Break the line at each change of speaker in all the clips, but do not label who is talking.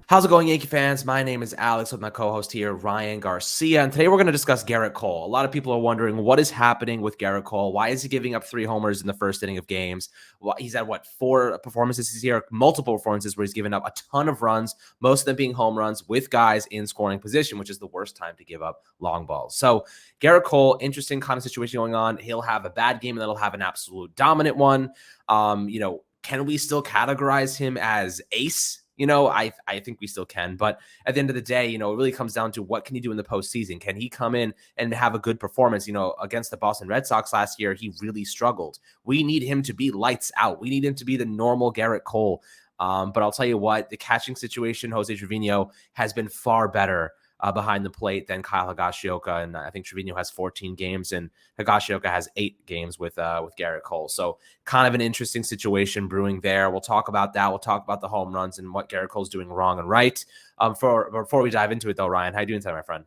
How's it going, Yankee fans? My name is Alex with my co-host here, Ryan Garcia, and today we're going to discuss Gerrit Cole. A lot of people are wondering what is happening with Gerrit Cole. Why is he giving up 3 homers in the first inning of games? He's had, 4 performances this year, multiple performances where he's given up a ton of runs, most of them being home runs with guys in scoring position, which is the worst time to give up long balls. So Gerrit Cole, interesting kind of situation going on. He'll have a bad game and then he'll have an absolute dominant one. Can we still categorize him as ace? I think we still can. But at the end of the day, it really comes down to what can he do in the postseason? Can he come in and have a good performance? Against the Boston Red Sox last year, he really struggled. We need him to be lights out. We need him to be the normal Gerrit Cole. But I'll tell you what, the catching situation, Jose Trevino, has been far better behind the plate than Kyle Higashioka. And I think Trevino has 14 games and Higashioka has 8 games with Gerrit Cole. So kind of an interesting situation brewing there. We'll talk about that. We'll talk about the home runs and what Gerrit Cole's doing wrong and right. Before we dive into it though, Ryan, how you doing today, my friend?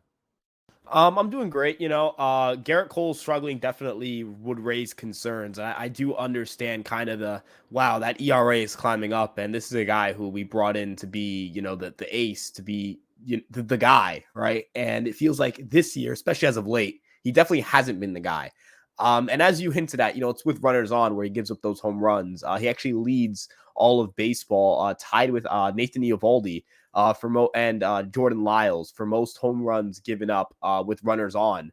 I'm doing great. Gerrit Cole struggling definitely would raise concerns. I do understand kind of wow, that ERA is climbing up. And this is a guy who we brought in to be, the ace, to be the guy, right? And it feels like this year, especially as of late, he definitely hasn't been the guy. And as you hinted at, it's with runners on where he gives up those home runs. He actually leads all of baseball, tied with Nathan Eovaldi and Jordan Lyles for most home runs given up with runners on.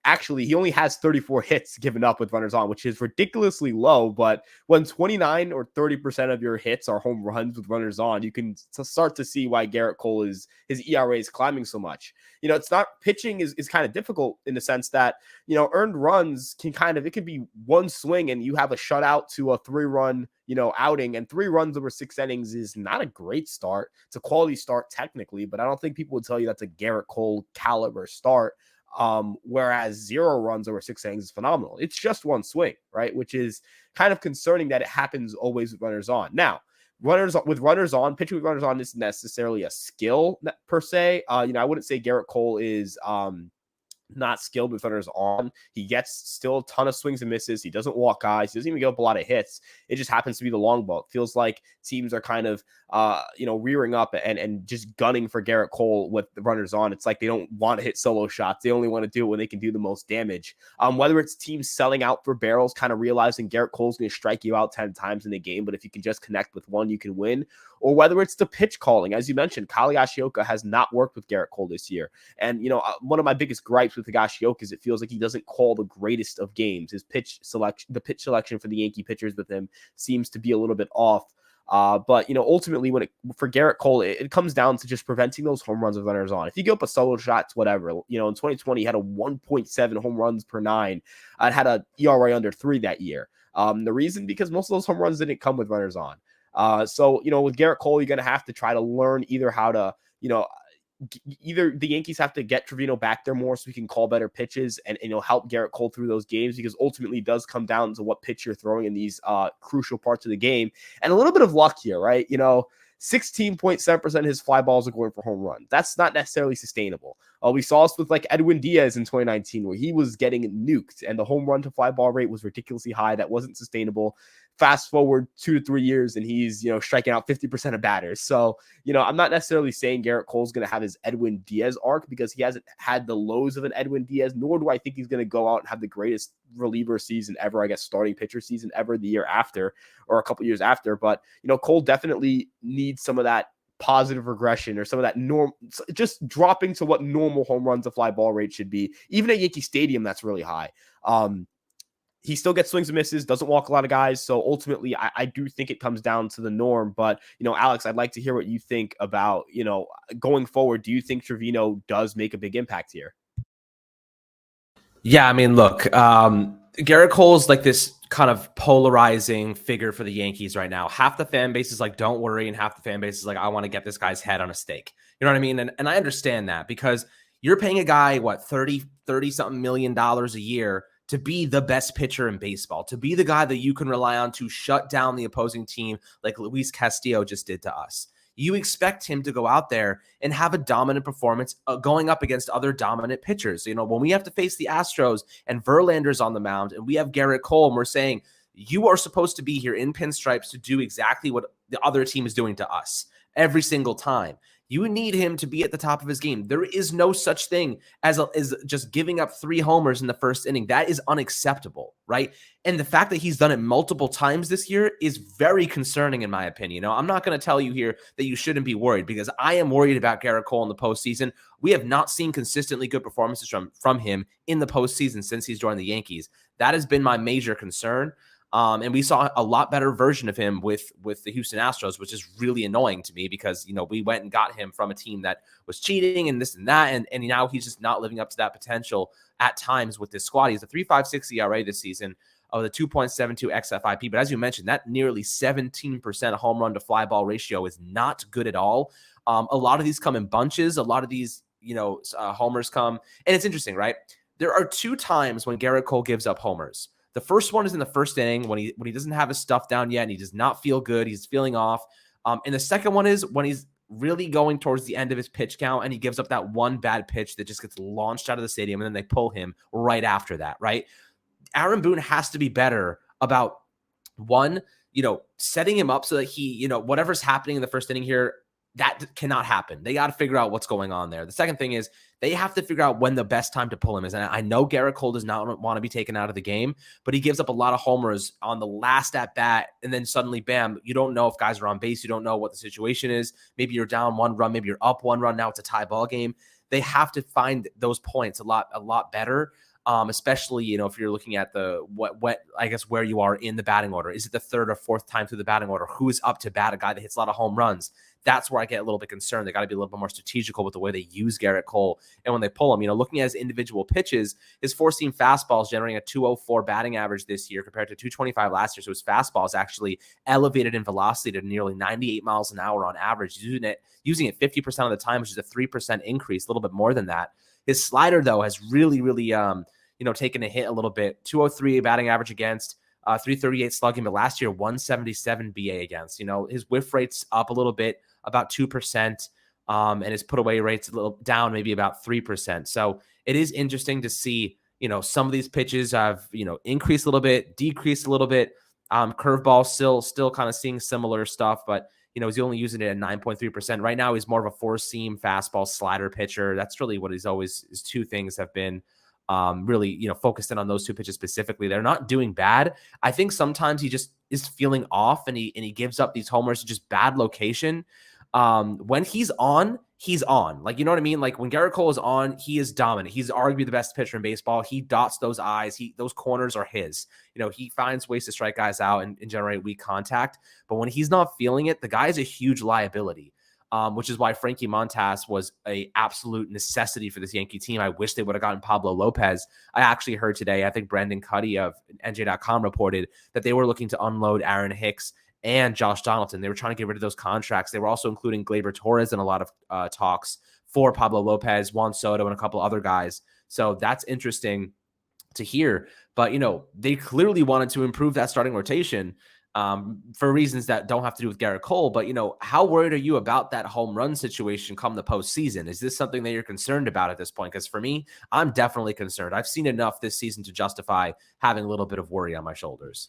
Actually, he only has 34 hits given up with runners on, which is ridiculously low. But when 29 or 30% of your hits are home runs with runners on, you can start to see why Gerrit Cole his ERA is climbing so much. It's not pitching is kind of difficult in the sense that, earned runs it could be one swing and you have a shutout to a 3-run, outing, and 3 runs over 6 innings is not a great start. It's a quality start technically, but I don't think people would tell you that's a Gerrit Cole caliber start. Whereas 0 runs over 6 innings is phenomenal. It's just one swing, right? Which is kind of concerning that it happens always with runners on. Now, pitching with runners on isn't necessarily a skill per se. I wouldn't say Gerrit Cole is not skilled with runners on. He gets still a ton of swings and misses. He doesn't walk guys. He doesn't even give up a lot of hits. It just happens to be the long ball. It feels like teams are kind of, rearing up and just gunning for Gerrit Cole with the runners on. It's like they don't want to hit solo shots. They only want to do it when they can do the most damage. Whether it's teams selling out for barrels, kind of realizing Gerrit Cole's going to strike you out 10 times in the game, but if you can just connect with one, you can win. Or whether it's the pitch calling. As you mentioned, Kyle Higashioka has not worked with Gerrit Cole this year. And, one of my biggest gripes with Higashioka is it feels like he doesn't call the greatest of games. The pitch selection for the Yankee pitchers with him seems to be a little bit off. But ultimately, for Gerrit Cole, it comes down to just preventing those home runs with runners on. If you give up a solo shots, whatever, in 2020, he had a 1.7 home runs per 9. It had a ERA under 3 that year. The reason, because most of those home runs didn't come with runners on. So with Gerrit Cole, you're going to have to try to learn either how to, either the Yankees have to get Trevino back there more so he can call better pitches and help Gerrit Cole through those games, because ultimately it does come down to what pitch you're throwing in these crucial parts of the game, and a little bit of luck here, right? 16.7% of his fly balls are going for home runs. That's not necessarily sustainable. We saw this with like Edwin Diaz in 2019, where he was getting nuked and the home run to fly ball rate was ridiculously high. That wasn't sustainable. Fast forward 2 to 3 years and he's, striking out 50% of batters. So, I'm not necessarily saying Gerrit Cole's going to have his Edwin Diaz arc, because he hasn't had the lows of an Edwin Diaz, nor do I think he's going to go out and have the greatest reliever season ever, I guess starting pitcher season ever the year after or a couple years after. But, Cole definitely needs some of that positive regression or some of that just dropping to what normal home runs to fly ball rate should be. Even at Yankee Stadium, that's really high. He still gets swings and misses, doesn't walk a lot of guys. So ultimately, I do think it comes down to the norm. But, Alex, I'd like to hear what you think about, going forward. Do you think Trevino does make a big impact here?
Yeah, I mean, look, Gerrit Cole is like this kind of polarizing figure for the Yankees right now. Half the fan base is like, don't worry. And half the fan base is like, I want to get this guy's head on a stake. You know what I mean? And I understand that, because you're paying a guy, what, 30 something million dollars a year to be the best pitcher in baseball, to be the guy that you can rely on to shut down the opposing team like Luis Castillo just did to us. You expect him to go out there and have a dominant performance going up against other dominant pitchers. When we have to face the Astros and Verlander's on the mound and we have Gerrit Cole, and we're saying, you are supposed to be here in pinstripes to do exactly what the other team is doing to us. every single time. You need him to be at the top of his game. There is no such thing as just giving up 3 homers in the first inning. That is unacceptable, right? And the fact that he's done it multiple times this year is very concerning, in my opinion. I'm not going to tell you here that you shouldn't be worried, because I am worried about Gerrit Cole in the postseason. We have not seen consistently good performances from him in the postseason since he's joined the Yankees. That has been my major concern. And we saw a lot better version of him with the Houston Astros, which is really annoying to me, because, we went and got him from a team that was cheating and this and that. And now he's just not living up to that potential at times with this squad. He's a 3.56 ERA this season, of the 2.72 xFIP. But as you mentioned, that nearly 17% home run to fly ball ratio is not good at all. A lot of these come in bunches. A lot of these, homers come. And it's interesting, right? There are 2 times when Gerrit Cole gives up homers. The first one is in the first inning when he doesn't have his stuff down yet and he does not feel good. He's feeling off. And the second one is when he's really going towards the end of his pitch count and he gives up that one bad pitch that just gets launched out of the stadium, and then they pull him right after that, right? Aaron Boone has to be better about, one, setting him up so that he, whatever's happening in the first inning here, that cannot happen. They got to figure out what's going on there. The second thing is they have to figure out when the best time to pull him is. And I know Gerrit Cole does not want to be taken out of the game, but he gives up a lot of homers on the last at bat. And then suddenly, bam, you don't know if guys are on base. You don't know what the situation is. Maybe you're down 1 run. Maybe you're up 1 run. Now it's a tie ball game. They have to find those points a lot better. Especially, if you're looking at the I guess where you are in the batting order. Is it the 3rd or 4th time through the batting order? Who is up to bat? A guy that hits a lot of home runs. That's where I get a little bit concerned. They got to be a little bit more strategical with the way they use Gerrit Cole. And when they pull him, looking at his individual pitches, his 4-seam fastball is generating a 204 batting average this year compared to 225 last year. So his fastball is actually elevated in velocity to nearly 98 miles an hour on average, using it 50% of the time, which is a 3% increase, a little bit more than that. His slider, though, has really taken a hit a little bit. 203 batting average against, 338 slugging, but last year 177 BA against. His whiff rate's up a little bit, about 2%, and his put away rate's a little down, maybe about 3%. So it is interesting to see, some of these pitches have, increased a little bit, decreased a little bit. Curveball still kind of seeing similar stuff, but he's only using it at 9.3%. Right now, he's more of a 4-seam fastball slider pitcher. That's really what his 2 things have been. Really, focused in on those 2 pitches specifically. They're not doing bad. I think sometimes he just is feeling off, and he gives up these homers to just bad location. When he's on, he's on. Like, you know what I mean? Like, when Gerrit Cole is on, he is dominant. He's arguably the best pitcher in baseball. He dots those I's. Those corners are his. He finds ways to strike guys out and generate weak contact. But when he's not feeling it, the guy is a huge liability. Which is why Frankie Montas was a absolute necessity for this Yankee team. I wish they would have gotten Pablo Lopez. I actually heard today, I think Brandon Cuddy of NJ.com reported that they were looking to unload Aaron Hicks and Josh Donaldson. They were trying to get rid of those contracts. They were also including Gleyber Torres in a lot of talks for Pablo Lopez, Juan Soto, and a couple other guys. So that's interesting to hear. But, they clearly wanted to improve that starting rotation. For reasons that don't have to do with Gerrit Cole. But, how worried are you about that home run situation come the postseason? Is this something that you're concerned about at this point? Because for me, I'm definitely concerned. I've seen enough this season to justify having a little bit of worry on my shoulders.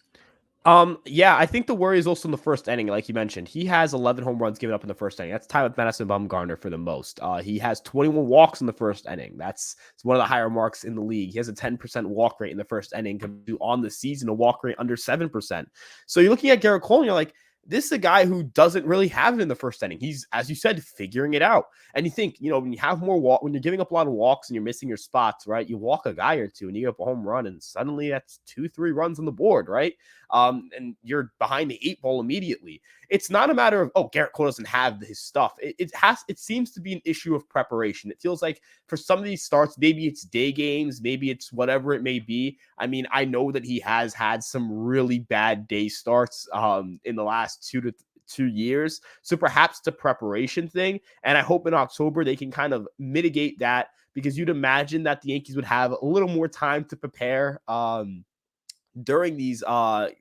Yeah, I think the worry is also in the first inning, like you mentioned. He has 11 home runs given up in the first inning. That's tied with Madison Bumgarner for the most. He has 21 walks in the first inning. It's one of the higher marks in the league. He has a 10% walk rate in the first inning compared to on the season a walk rate under 7%. So you're looking at Gerrit Cole and you're like, this is a guy who doesn't really have it in the first inning. He's, as you said, figuring it out. And you think, when you have more when you're giving up a lot of walks and you're missing your spots, right? You walk a guy or two and you get up a home run, and suddenly that's 2-3 runs on the board, right? And you're behind the 8 ball immediately. It's not a matter of, Gerrit Cole doesn't have his stuff. It seems to be an issue of preparation. It feels like for some of these starts, maybe it's day games, maybe it's whatever it may be. I mean, I know that he has had some really bad day starts in the last 2 years. So perhaps it's a preparation thing. And I hope in October they can kind of mitigate that, because you'd imagine that the Yankees would have a little more time to prepare during these playoff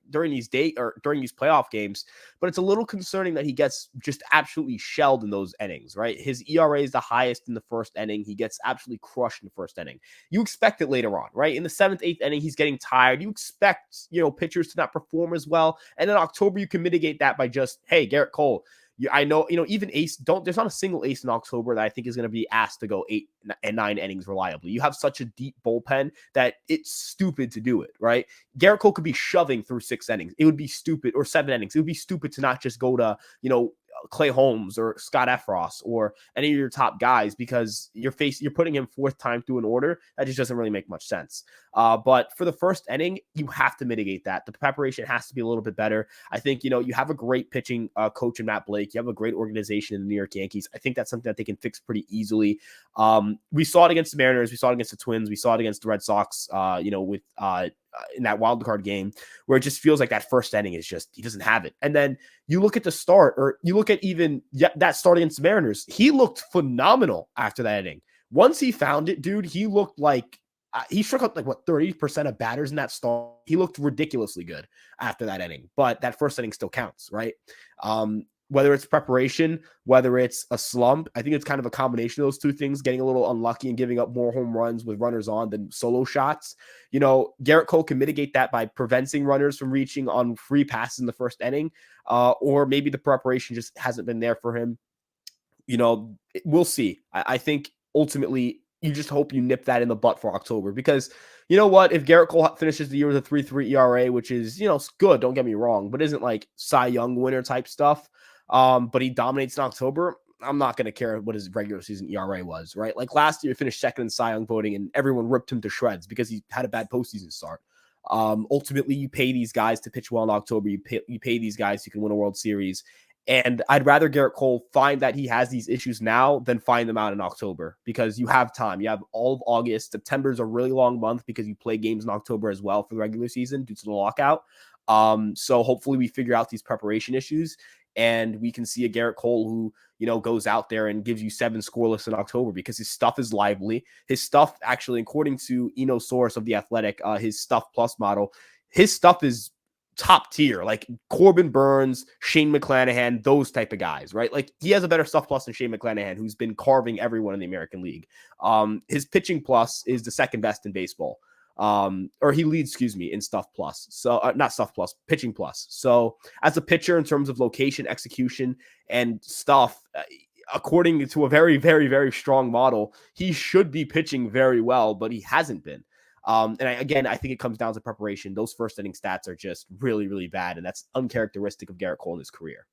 games. But it's a little concerning that he gets just absolutely shelled in those innings, right? His ERA is the highest in the first inning. He gets absolutely crushed in the first inning. You expect it later on, right? In the 7th, 8th inning, he's getting tired. You expect, pitchers to not perform as well. And in October, you can mitigate that by just, hey, Gerrit Cole, I know, even ace there's not a single ace in October that I think is going to be asked to go 8 and 9 innings reliably. You have such a deep bullpen that it's stupid to do it, right? Gerrit Cole could be shoving through 6 innings. It would be stupid, or 7 innings. It would be stupid to not just go to, Clay Holmes or Scott Efros or any of your top guys, because you're putting him fourth time through an order. That just doesn't really make much sense. But for the first inning, you have to mitigate that. The preparation has to be a little bit better. I think, you have a great pitching coach in Matt Blake. You have a great organization in the New York Yankees. I think that's something that they can fix pretty easily. We saw it against the Mariners. We saw it against the Twins. We saw it against the Red Sox, with in that wild card game, where it just feels like that first inning is just, he doesn't have it. And then you look at the start, or you look at even that start against the Mariners, he looked phenomenal after that inning. Once he found it, dude, he looked like he struck out 30% of batters in that start. He looked ridiculously good after that inning, but that first inning still counts, right? Whether it's preparation, whether it's a slump, I think it's kind of a combination of those two things, getting a little unlucky and giving up more home runs with runners on than solo shots. Gerrit Cole can mitigate that by preventing runners from reaching on free passes in the first inning, or maybe the preparation just hasn't been there for him. We'll see. I think ultimately you just hope you nip that in the butt for October, because you know what? If Gerrit Cole finishes the year with a 3.3 ERA, which is, good, don't get me wrong, but isn't like Cy Young winner type stuff, but he dominates in October, I'm not going to care what his regular season ERA was, right? Like last year, he finished second in Cy Young voting, and everyone ripped him to shreds because he had a bad postseason start. Ultimately, you pay these guys to pitch well in October. You pay these guys who can win a World Series. And I'd rather Gerrit Cole find that he has these issues now than find them out in October, because you have time. You have all of August. September is a really long month because you play games in October as well for the regular season due to the lockout. So hopefully we figure out these preparation issues, and we can see a Gerrit Cole who, goes out there and gives you 7 scoreless in October, because his stuff is lively. His stuff, actually, according to Eno Source of The Athletic, his stuff plus model, his stuff is top tier, like Corbin Burns, Shane McClanahan, those type of guys, right? Like he has a better stuff plus than Shane McClanahan, who's been carving everyone in the American League. His pitching plus is the second best in baseball. Or he leads, in stuff plus. So not stuff plus, pitching plus. So as a pitcher, in terms of location, execution, and stuff, according to a very, very, very strong model, he should be pitching very well, but he hasn't been. And I think it comes down to preparation. Those first inning stats are just really, really bad, and that's uncharacteristic of Gerrit Cole in his career.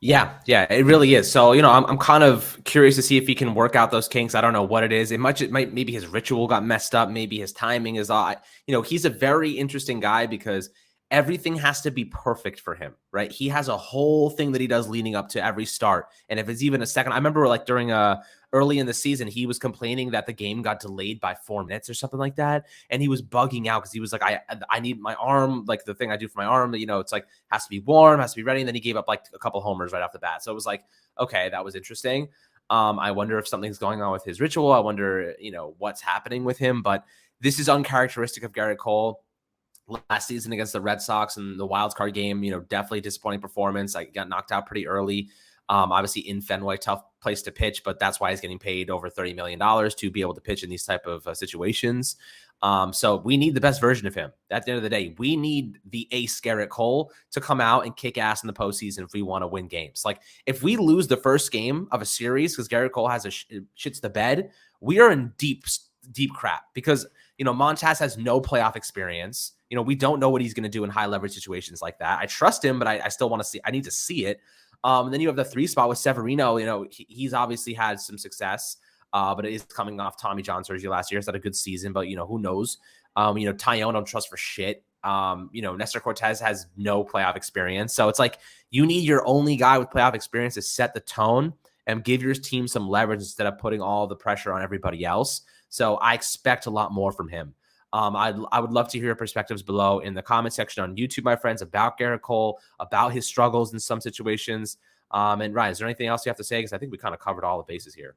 Yeah, it really is. So, I'm kind of curious to see if he can work out those kinks. I don't know what it is. Maybe his ritual got messed up. Maybe his timing is off. He's a very interesting guy because everything has to be perfect for him, right? He has a whole thing that he does leading up to every start. And if it's even a second, I remember during early in the season, he was complaining that the game got delayed by 4 minutes or something like that. And he was bugging out because he was like, I need my arm, like the thing I do for my arm, it's like, has to be warm, has to be ready. And then he gave up like a couple homers right off the bat. So it was like, okay, that was interesting. I wonder if something's going on with his ritual. I wonder, what's happening with him. But this is uncharacteristic of Gerrit Cole. Last season against the Red Sox in the wild card game, definitely disappointing performance. I got knocked out pretty early. Obviously in Fenway, tough place to pitch, but that's why he's getting paid over $30 million to be able to pitch in these type of situations. So we need the best version of him. At the end of the day, we need the ace Gerrit Cole to come out and kick ass in the postseason if we want to win games. Like if we lose the first game of a series because Gerrit Cole has shits the bed, we are in deep crap because, Montas has no playoff experience. We don't know what he's going to do in high leverage situations like that. I trust him, but I still want to see. I need to see it. And then you have the 3 spot with Severino. He's obviously had some success, but it is coming off Tommy John surgery last year. He's had a good season, but who knows? Tyone don't trust for shit. Nestor Cortez has no playoff experience, so it's like you need your only guy with playoff experience to set the tone and give your team some leverage instead of putting all the pressure on everybody else. So I expect a lot more from him. I would love to hear your perspectives below in the comment section on YouTube, my friends, about Gerrit Cole, about his struggles in some situations. And Ryan, is there anything else you have to say? Because I think we kind of covered all the bases here.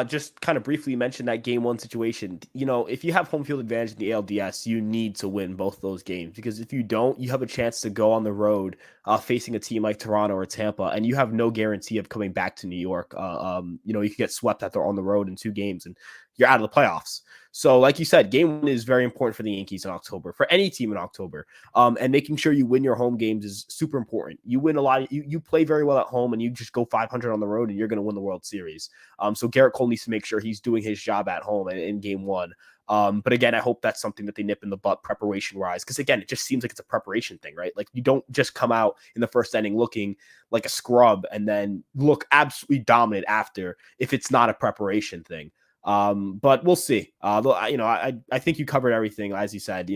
Just kind of briefly mention that game 1 situation. If you have home field advantage in the ALDS, you need to win both those games, because if you don't, you have a chance to go on the road facing a team like Toronto or Tampa, and you have no guarantee of coming back to New York. You could get swept out there on the road in 2 games, and you're out of the playoffs. So, like you said, game one is very important for the Yankees in October, for any team in October. And making sure you win your home games is super important. You win a lot. You play very well at home, and you just go 500 on the road, and you're going to win the World Series. So Gerrit Cole needs to make sure he's doing his job at home in game one. But again, I hope that's something that they nip in the butt preparation wise, because again, it just seems like it's a preparation thing, right? Like you don't just come out in the first inning looking like a scrub and then look absolutely dominant after if it's not a preparation thing. But we'll see. I think you covered everything, as you said.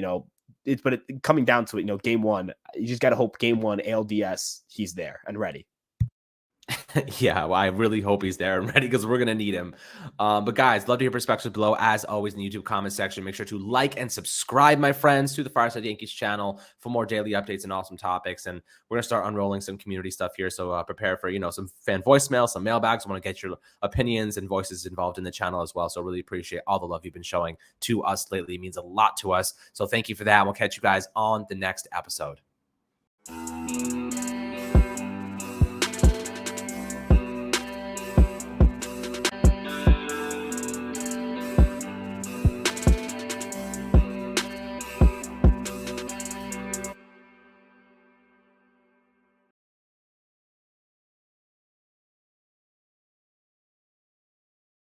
Coming down to it, game one, you just got to hope game one ALDS he's there and ready.
Yeah, well, I really hope he's there and ready because we're going to need him. But guys, love to hear perspectives below. As always, in the YouTube comment section, make sure to like and subscribe, my friends, to the Fireside Yankees channel for more daily updates and awesome topics. And we're going to start unrolling some community stuff here. So prepare for, some fan voicemail, some mailbags. I want to get your opinions and voices involved in the channel as well. So really appreciate all the love you've been showing to us lately. It means a lot to us. So thank you for that. We'll catch you guys on the next episode.